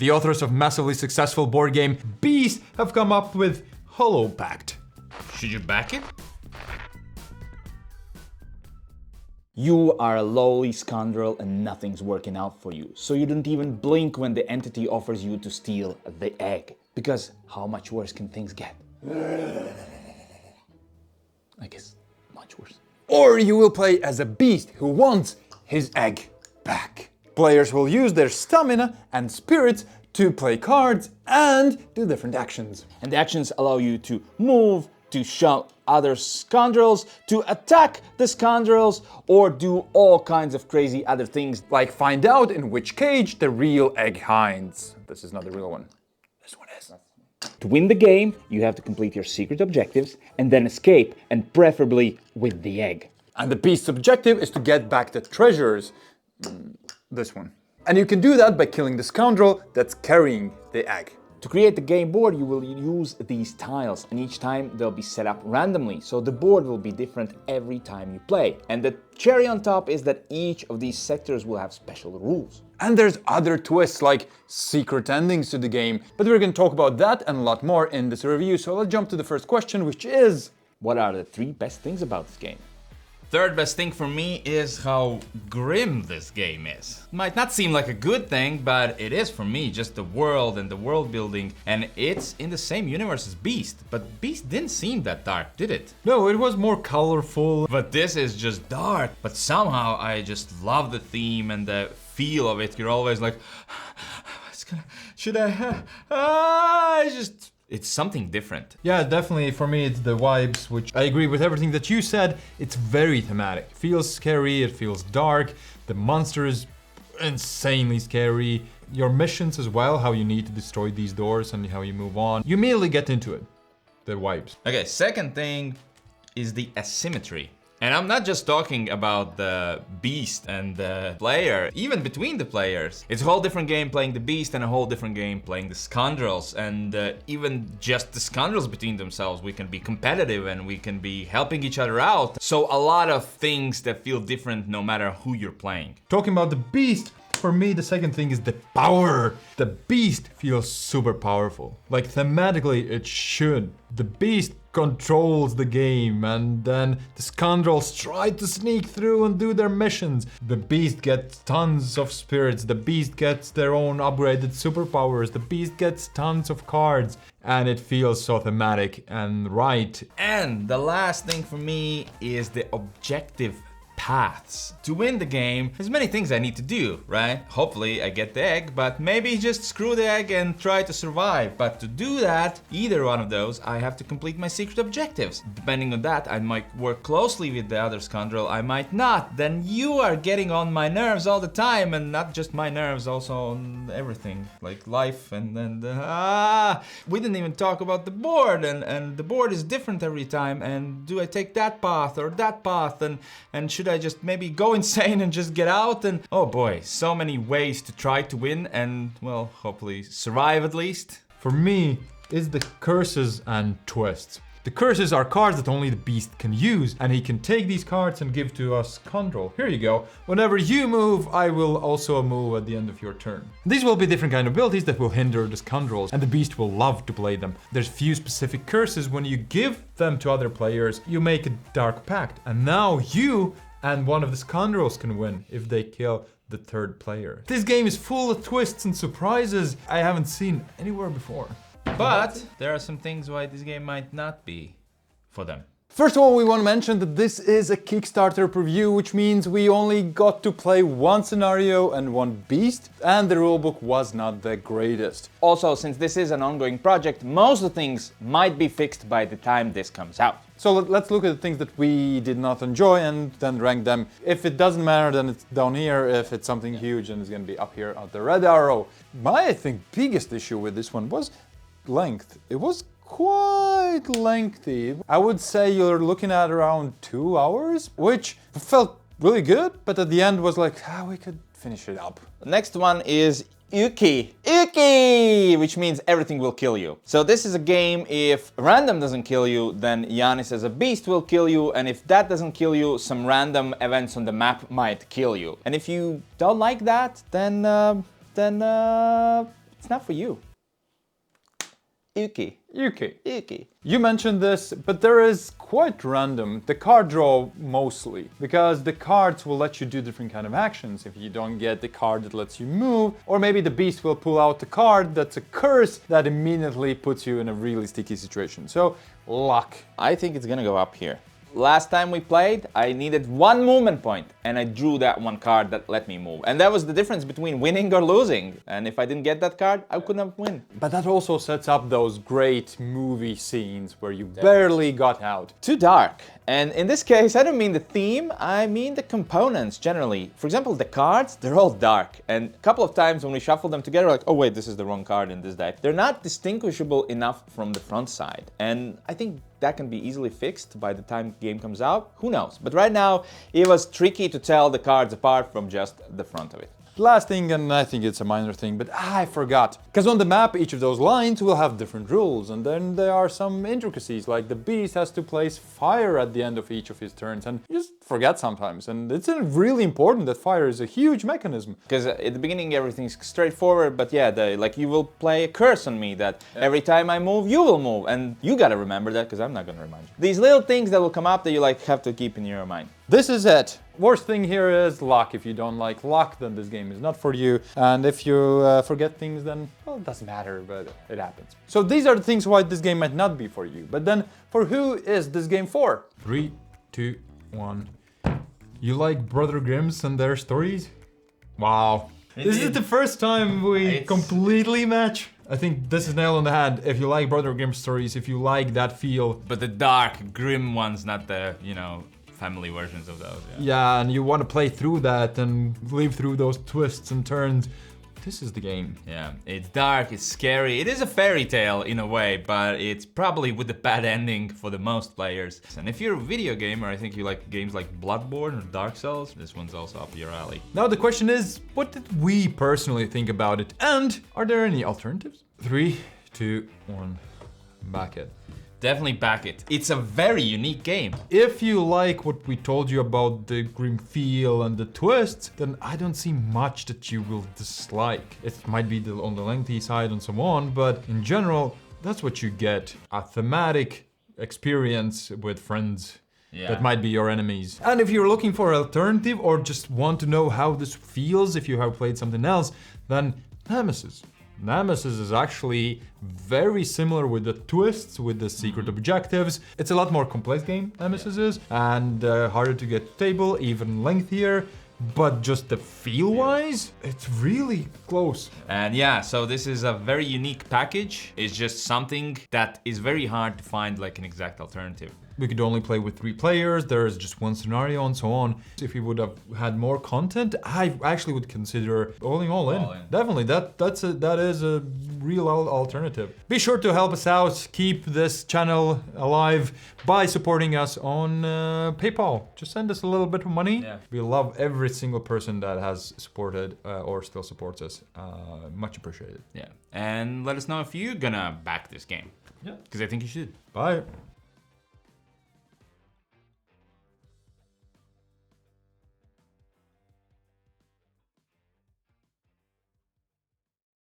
The authors of massively successful board game Beast have come up with Hollow Pact. Should you back it? You are a lowly scoundrel and nothing's working out for you, so you don't even blink when the entity offers you to steal the egg. Because how much worse can things get? I guess much worse. Or you will play as a beast who wants his egg back. Players will use their stamina and spirits to play cards and do different actions. And the actions allow you to move, to shout other scoundrels, to attack the scoundrels, or do all kinds of crazy other things. Like find out in which cage the real egg hides. This is not the real one. This one is. To win the game, you have to complete your secret objectives and then escape, and preferably with the egg. And the beast's objective is to get back the treasures. This one. And you can do that by killing the scoundrel that's carrying the egg. To create the game board, you will use these tiles, and each time they'll be set up randomly, so the board will be different every time you play. And the cherry on top is that each of these sectors will have special rules. And there's other twists like secret endings to the game, but we're going to talk about that and a lot more in this review, so let's jump to the first question, which is... What are the 3 best things about this game? Third best thing for me is how grim this game is. Might not seem like a good thing, but it is for me, just the world and the world building, and it's in the same universe as Beast, but Beast didn't seem that dark, did it? No, it was more colorful. But this is just dark, but somehow I just love the theme and the feel of it. You're always like, should I, it's something different. Yeah, definitely for me it's the vibes, which I agree with everything that you said. It's very thematic. It feels scary, it feels dark. The monster is insanely scary. Your missions as well, how you need to destroy these doors and how you move on. You immediately get into it. The vibes. Okay, second thing is the asymmetry. And I'm not just talking about the beast and the player, even between the players. It's a whole different game playing the beast and a whole different game playing the scoundrels. And even just the scoundrels between themselves, we can be competitive and we can be helping each other out. So a lot of things that feel different no matter who you're playing. Talking about the beast, for me the second thing is the power. The beast feels super powerful. Like thematically it should. The beast controls the game, and then the scoundrels try to sneak through and do their missions. The beast gets tons of spirits, the beast gets their own upgraded superpowers, the beast gets tons of cards, and it feels so thematic and right. And the last thing for me is the objective paths. To win the game, there's many things I need to do, right? Hopefully I get the egg, but maybe just screw the egg and try to survive. But to do that, either one of those, I have to complete my secret objectives. Depending on that, I might work closely with the other scoundrel, I might not. Then you are getting on my nerves all the time, and not just my nerves, also on everything, like life and then we didn't even talk about the board, and the board is different every time, and do I take that path or that path, and should I just maybe go insane and just get out? And oh boy, so many ways to try to win and, well, hopefully survive at least. For me, it's the curses and twists. The curses are cards that only the beast can use, and he can take these cards and give to us scoundrel. Here you go. Whenever you move, I will also move at the end of your turn. These will be different kind of abilities that will hinder the scoundrels, and the beast will love to play them. There's few specific curses. When you give them to other players, you make a dark pact, and now you and one of the scoundrels can win if they kill the third player. This game is full of twists and surprises I haven't seen anywhere before. But there are some things why this game might not be for them. First of all, we want to mention that this is a Kickstarter preview, which means we only got to play one scenario and one beast, and the rulebook was not the greatest. Also, since this is an ongoing project, most of the things might be fixed by the time this comes out. So let's look at the things that we did not enjoy and then rank them. If it doesn't matter, then it's down here. If it's something huge, then it's going to be up here at the red arrow. My, I think, biggest issue with this one was length. It was quite lengthy. I would say you're looking at around 2 hours, which felt really good, but at the end was like, we could finish it up. The next one is Uki, which means everything will kill you. So this is a game, if random doesn't kill you, then Yanis as a beast will kill you, and if that doesn't kill you, some random events on the map might kill you. And if you don't like that, then It's not for you. Yuki. You mentioned this, but there is quite random, the card draw mostly, because the cards will let you do different kind of actions if you don't get the card that lets you move, or maybe the beast will pull out the card that's a curse that immediately puts you in a really sticky situation. So, luck. I think it's gonna go up here. Last time we played, I needed 1 movement point, and I drew that 1 card that let me move. And that was the difference between winning or losing. And if I didn't get that card, I couldn't have win. But that also sets up those great movie scenes where you barely got out. Too dark. And in this case, I don't mean the theme, I mean the components generally. For example, the cards, they're all dark. And a couple of times when we shuffle them together, like, oh wait, this is the wrong card in this deck. They're not distinguishable enough from the front side. And I think that can be easily fixed by the time the game comes out. Who knows? But right now, it was tricky to tell the cards apart from just the front of it. Last thing, and I think it's a minor thing, but I forgot. Because on the map, each of those lines will have different rules, and then there are some intricacies, like the beast has to place fire at the end of each of his turns, and you just forget sometimes. And it's really important that fire is a huge mechanism. Because at the beginning, everything's straightforward, but yeah, like you will play a curse on me that every time I move, you will move. And you gotta remember that, because I'm not gonna remind you. These little things that will come up that you like have to keep in your mind. This is it. Worst thing here is luck. If you don't like luck, then this game is not for you. And if you forget things, then, well, it doesn't matter, but it happens. So these are the things why this game might not be for you. But then, for who is this game for? 3, 2, 1. You like Brother Grimm's and their stories? Wow. This is the first time we completely match. I think this is nail on the head. If you like Brother Grimm's stories, if you like that feel. But the dark, grim ones, not the, you know, family versions of those. Yeah, and you want to play through that and live through those twists and turns. This is the game. Yeah, it's dark, it's scary. It is a fairy tale in a way, but it's probably with a bad ending for the most players. And if you're a video gamer, I think you like games like Bloodborne or Dark Souls, this one's also up your alley. Now the question is, what did we personally think about it? And are there any alternatives? 3, 2, 1, back it. Definitely back it. It's a very unique game. If you like what we told you about the grim feel and the twists, then I don't see much that you will dislike. It might be on the lengthy side and so on, but in general, that's what you get. A thematic experience with friends. Yeah. That might be your enemies. And if you're looking for an alternative or just want to know how this feels if you have played something else, then Nemesis. Nemesis is actually very similar with the twists, with the secret objectives. It's a lot more complex game, Nemesis is, and harder to get table, even lengthier. But just the feel-wise, it's really close. And yeah, so this is a very unique package. It's just something that is very hard to find like an exact alternative. We could only play with 3 players, there's just one scenario and so on. If we would have had more content, I actually would consider going all in. Definitely, that is a real alternative. Be sure to help us out, keep this channel alive by supporting us on PayPal. Just send us a little bit of money. Yeah. We love every single person that has supported or still supports us. Much appreciated. Yeah, and let us know if you're gonna back this game. Yeah. Because I think you should. Bye.